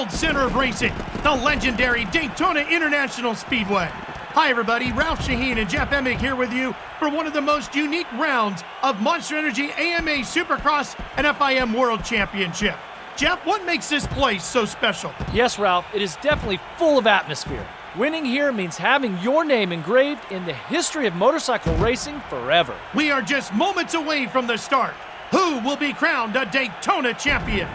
world center of racing, the legendary Daytona International Speedway. Hi everybody, Ralph Shaheen and Jeff Emig here with you for one of the most unique rounds of Monster Energy AMA Supercross and FIM World Championship. Jeff, what makes this place so special? Yes, Ralph, it is definitely full of atmosphere. Winning here means having your name engraved in the history of motorcycle racing forever. We are just moments away from the start. Who will be crowned a Daytona champion?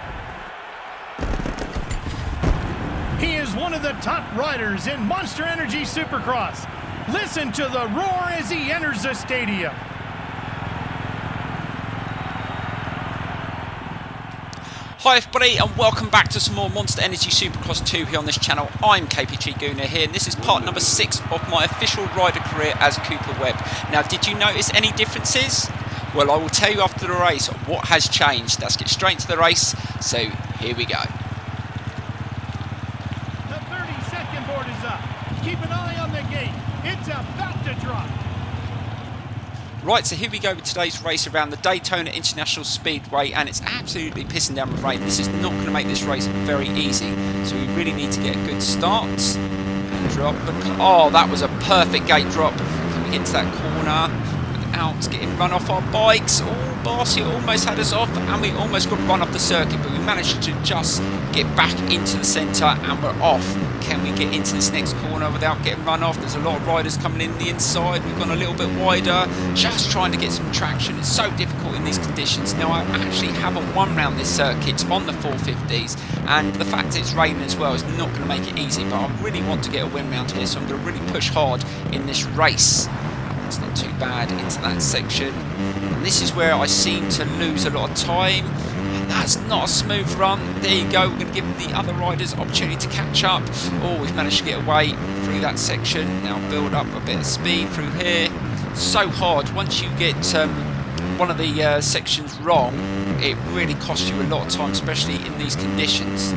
He is one of the top riders in Monster Energy Supercross. Listen to the roar as he enters the stadium. Hi everybody and welcome back to some more Monster Energy Supercross 2 here on this channel. I'm KPG-GOONER here and this is part number 6 of my official rider career as Cooper Webb. Now, did you notice any differences? Well, I will tell you after the race what has changed. Let's get straight into the race, so here we go. The 30-second board is up. Keep an eye on the gate. It's about to drop. Right, so here we go with today's race around the Daytona International Speedway, and it's absolutely pissing down with rain. This is not going to make this race very easy, so we really need to get a good start. And drop the... Oh, that was a perfect gate drop. Can we get to that corner without getting run off our bikes? Oh, Barcy almost had us off, and we almost got run off the circuit, but we managed to just get back into the centre, and we're off. Can we get into this next corner without getting run off? There's a lot of riders coming in the inside. We've gone a little bit wider, just trying to get some traction. It's so difficult in these conditions. Now, I actually haven't won round this circuit on the 450s, and the fact that it's raining as well is not going to make it easy, but I really want to get a win round here, so I'm going to really push hard in this race. It's not too bad into that section. And this is where I seem to lose a lot of time. And that's not a smooth run. There you go. We're going to give the other riders opportunity to catch up. Oh, we've managed to get away through that section. Now build up a bit of speed through here. So hard. Once you get one of the sections wrong, it really costs you a lot of time, especially in these conditions.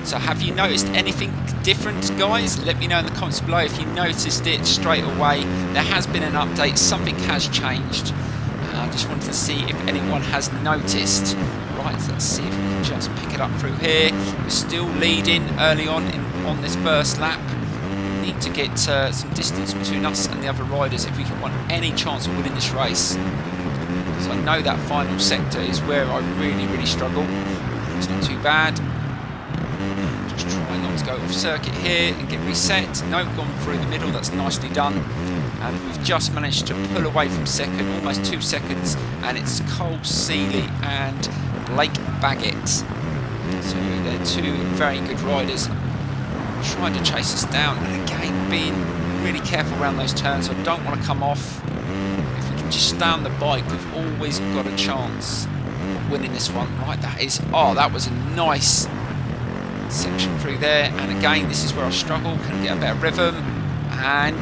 So have you noticed anything different, guys? Let me know in the comments below if you noticed it straight away. There has been an update, something has changed. I just wanted to see if anyone has noticed. Right, let's see if we can just pick it up through here. We're still leading early on this first lap. We need to get some distance between us and the other riders if we can want any chance of winning this race. Because I know that final sector is where I really struggle. It's not too bad. Try not to go off circuit here and get reset. No, gone through the middle, that's nicely done. And we've just managed to pull away from second, almost 2 seconds, and it's Cole Seeley and Blake Baggett. So they're two very good riders trying to chase us down, and again being really careful around those turns. I don't want to come off. If we can just stay on the bike, we've always got a chance of winning this one. Right, that was a nice section through there, and again this is where I struggle. Can get a better rhythm, and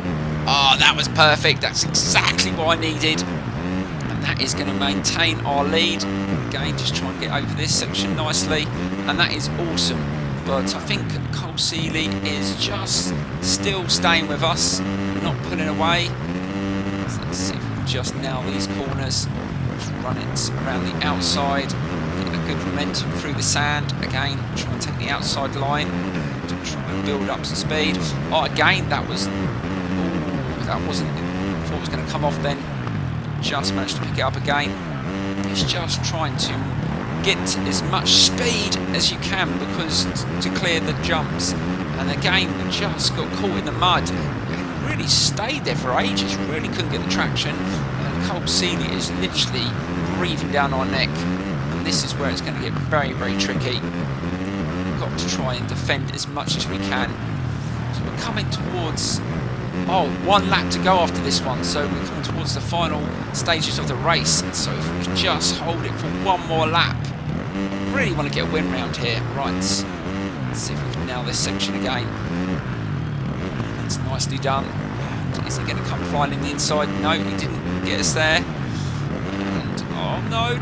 that was perfect. That's exactly what I needed, and that is going to maintain our lead. Again, just try and get over this section nicely, and that is awesome. But I think Cole Seeley is just still staying with us, not pulling away. So let's see if we can just nail these corners. Just run it around the outside. Good momentum through the sand. Again, try and take the outside line to try and build up some speed. Oh, again, that wasn't. I thought it was going to come off then. Just managed to pick it up again. It's just trying to get as much speed as you can because to clear the jumps. And again, we just got caught in the mud. And really stayed there for ages. Really couldn't get the traction. And Cole Seeley is literally breathing down our neck. This is where it's going to get very tricky. We've got to try and defend as much as we can. So we're coming towards 1 lap to go after this one, so we're coming towards the final stages of the race. So if we just hold it for 1 more lap, I really want to get a win round here. Right, let's see if we can nail this section again. That's nicely done. Is he going to come flying in the inside? No, he didn't get us there. Oh, no.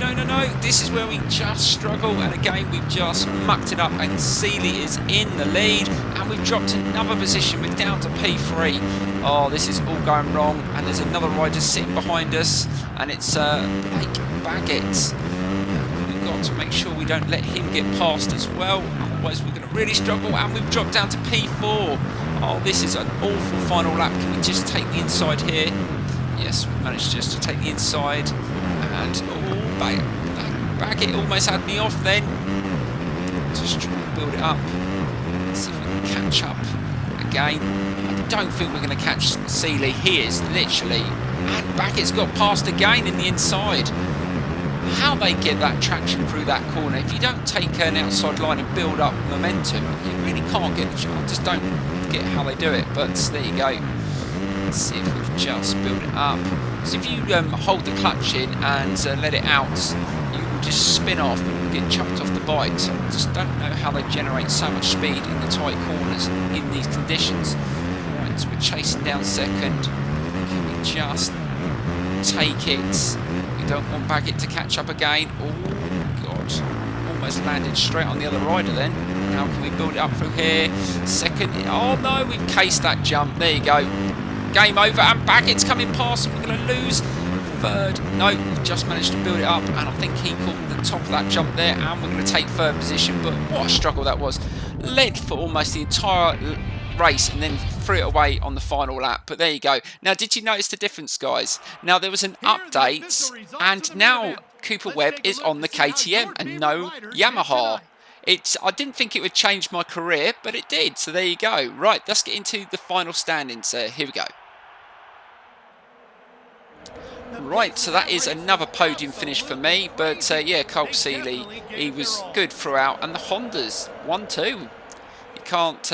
This is where we just struggle. And again, we've just mucked it up. And Seeley is in the lead. And we've dropped another position. We're down to P3. Oh, this is all going wrong. And there's another rider sitting behind us. And it's Blake Baggett. We've got to make sure we don't let him get past as well. otherwise we're going to really struggle, and we've dropped down to P4. Oh, this is an awful final lap. Can we just take the inside here? Yes, we've managed just to take the inside, and Baggett almost had me off then. Just trying to build it up. Let's see if we can catch up again. I don't think we're going to catch Seeley. He is literally, and Baggett's got past again in the inside. How they get that traction through that corner, if you don't take an outside line and build up momentum, you really can't get the chance. I just don't get how they do it, but there you go. Let's see if we can just build it up. So if you hold the clutch in and let it out, you will just spin off and get chucked off the bike. So I just don't know how they generate so much speed in the tight corners in these conditions. Right, so we're chasing down second. Can we just take it? We don't want Baggett to catch up again. Oh god, almost landed straight on the other rider then. How can we build it up through here? Second, oh no, we've cased that jump. There you go. Game over, and Baggett's coming past. We're going to lose. Third, no, we've just managed to build it up, and I think he caught the top of that jump there, and we're going to take third position. But what a struggle that was. Led for almost the entire race and then threw it away on the final lap. But there you go. Now, did you notice the difference, guys? Now, there was an update, and now Cooper Webb is on the KTM and no Yamaha. I didn't think it would change my career, but it did. So there you go. Right, let's get into the final standings. Here we go. Right, so that is another podium finish for me. But yeah, Cole Seeley, he was good throughout. And the Hondas, 1-2. You can't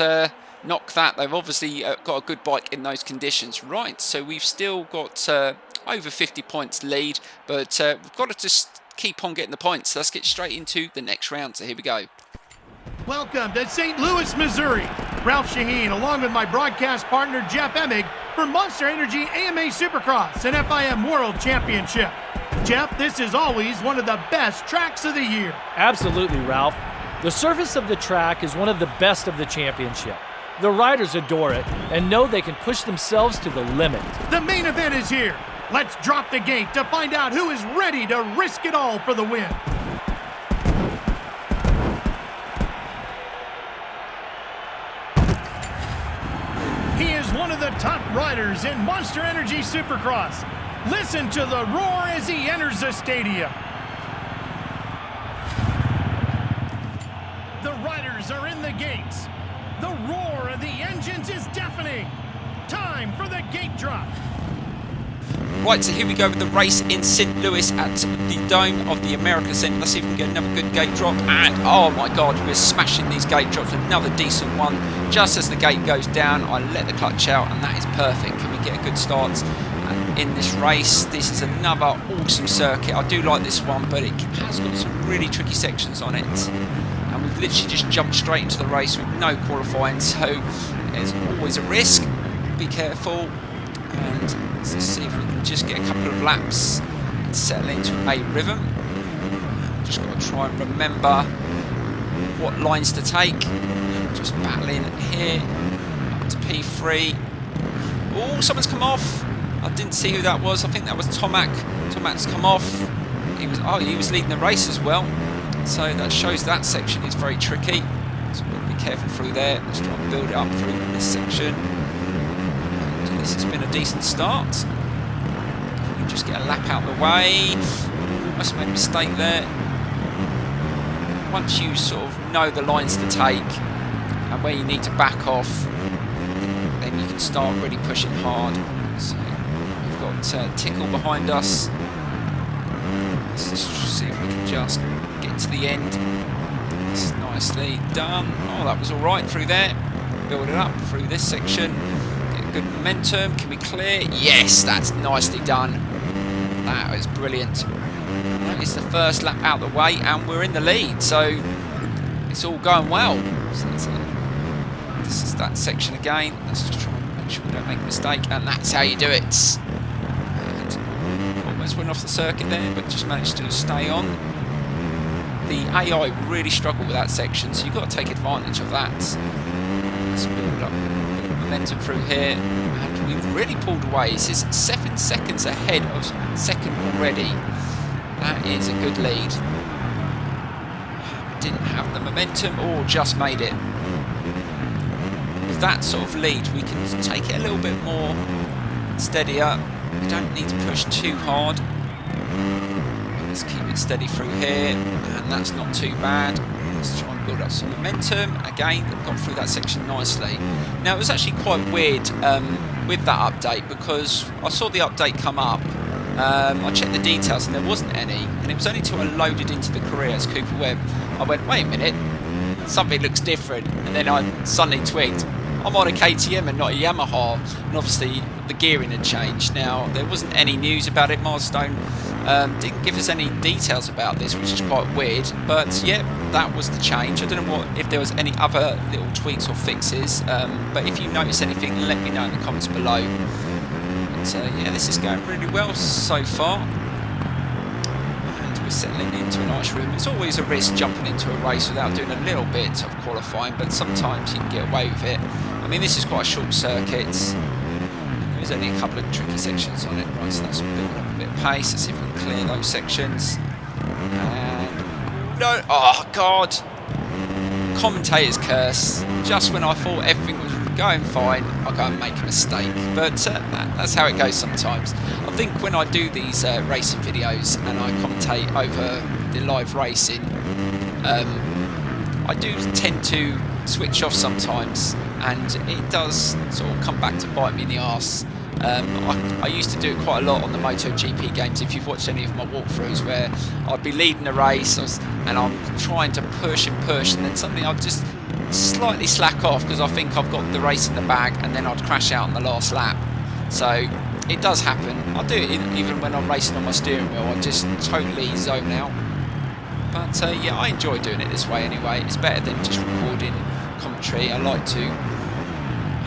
knock that. They've obviously got a good bike in those conditions. Right, so we've still got over 50 points lead. But we've got to just keep on getting the points. So let's get straight into the next round. So here we go. Welcome to St. Louis, Missouri. Ralph Shaheen, along with my broadcast partner Jeff Emig, for Monster Energy AMA Supercross and FIM World Championship. Jeff, this is always one of the best tracks of the year. Absolutely, Ralph. The surface of the track is one of the best of the championship. The riders adore it and know they can push themselves to the limit. The main event is here. Let's drop the gate to find out who is ready to risk it all for the win. He is one of the top riders in Monster Energy Supercross. Listen to the roar as he enters the stadium. The riders are in the gates. The roar of the engines is deafening. Time for the gate drop. Right, so here we go with the race in St. Louis at the Dome of the America Centre. Let's see if we can get another good gate drop. And, oh my God, we're smashing these gate drops. Another decent one. Just as the gate goes down, I let the clutch out, and that is perfect. Can we get a good start in this race? This is another awesome circuit. I do like this one, but it has got some really tricky sections on it. And we've literally just jumped straight into the race with no qualifying, so there's always a risk. Be careful. And let's see if we can just get a couple of laps and settle into a rhythm. Just got to try and remember what lines to take. Just battling here up to P3. Oh, someone's come off. I didn't see who that was. I think that was Tomac. Tomac's come off. He was leading the race as well. So that shows that section is very tricky. So we'll be careful through there. Let's try and build it up through this section. This has been a decent start. We just get a lap out of the way. Must have made a mistake there. Once you sort of know the lines to take and where you need to back off, then you can start really pushing hard. So we've got Tickle behind us. Let's just see if we can just get to the end. This is nicely done. Oh, that was all right through there. Build it up through this section. Good momentum. Can we clear? Yes, that's nicely done. That is brilliant. That is the first lap out of the way, and we're in the lead, so it's all going well. So this is that section again. Let's just try and make sure we don't make a mistake, and that's how you do it. And almost went off the circuit there, but just managed to stay on. The AI really struggled with that section, so you've got to take advantage of that. Let's build up momentum through here, and we've really pulled away. This is 7 seconds ahead of second already. That is a good lead. didn't have the momentum, or just made it. With that sort of lead, we can take it a little bit more steadier. We don't need to push too hard. Let's keep it steady through here, and that's not too bad. Let's try and build up some momentum. Again, we've gone through that section nicely. Now, it was actually quite weird with that update, because I saw the update come up. I checked the details and there wasn't any, and it was only until I loaded into the career as Cooper Webb, I went, wait a minute, something looks different, and then I suddenly twigged, I'm on a KTM and not a Yamaha, and obviously the gearing had changed. Now, there wasn't any news about it. Milestone didn't give us any details about this, which is quite weird, but yeah, that was the change. I don't know if there was any other little tweaks or fixes, but if you notice anything, let me know in the comments below. But yeah, this is going really well so far, and we're settling into a nice rhythm. It's always a risk jumping into a race without doing a little bit of qualifying, but sometimes you can get away with it. I mean, this is quite a short circuit. There's only a couple of tricky sections on it. Right, so that's building up a bit of pace. Let's see if we can clear those sections. And no, oh god! Commentator's curse. Just when I thought everything was going fine, I go and make a mistake. But that's how it goes sometimes. I think when I do these racing videos and I commentate over the live racing, I do tend to switch off sometimes, and it does sort of come back to bite me in the arse. I used to do it quite a lot on the MotoGP games. If you've watched any of my walkthroughs, where I'd be leading a race and I'm trying to push, and then suddenly I'd just slightly slack off because I think I've got the race in the bag, and then I'd crash out on the last lap. So it does happen. I do it even when I'm racing on my steering wheel. I just totally zone out. But yeah, I enjoy doing it this way anyway. It's better than just recording commentary. I like to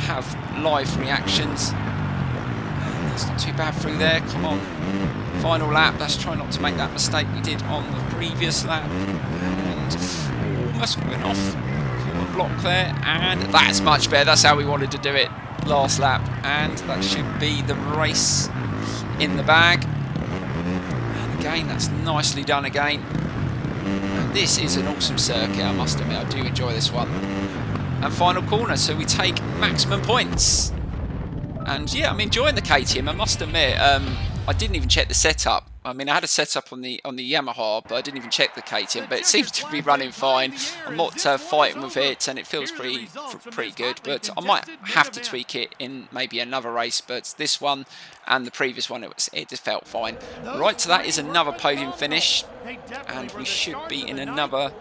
have live reactions. It's not too bad through there. Come on, final lap. Let's try not to make that mistake we did on the previous lap. And almost went off a block there, and that's much better. That's how we wanted to do it last lap, and that should be the race in the bag. And again, that's nicely done again. And this is an awesome circuit, I must admit. I do enjoy this one. And final corner, so we take maximum points. And yeah, I'm enjoying the KTM, I must admit. I didn't even check the setup. I mean, I had a setup on the Yamaha, but I didn't even check the KTM. But it seems to be running fine. I'm not fighting with it, and it feels pretty good. But I might have to tweak it in maybe another race. But this one and the previous one, it just felt fine. Right, so that is another podium finish, and we should be in another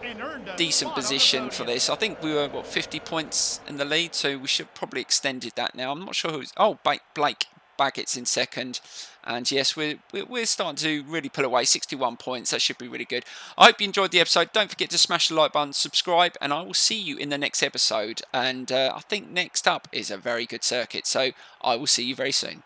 decent position for this. I think we were, what, 50 points in the lead, so we should probably extended that now. I'm not sure who's... Oh, Blake Baggett's in second. And yes, we're starting to really pull away. 61 points. That should be really good. I hope you enjoyed the episode. Don't forget to smash the like button, subscribe, and I will see you in the next episode. And I think next up is a very good circuit. So I will see you very soon.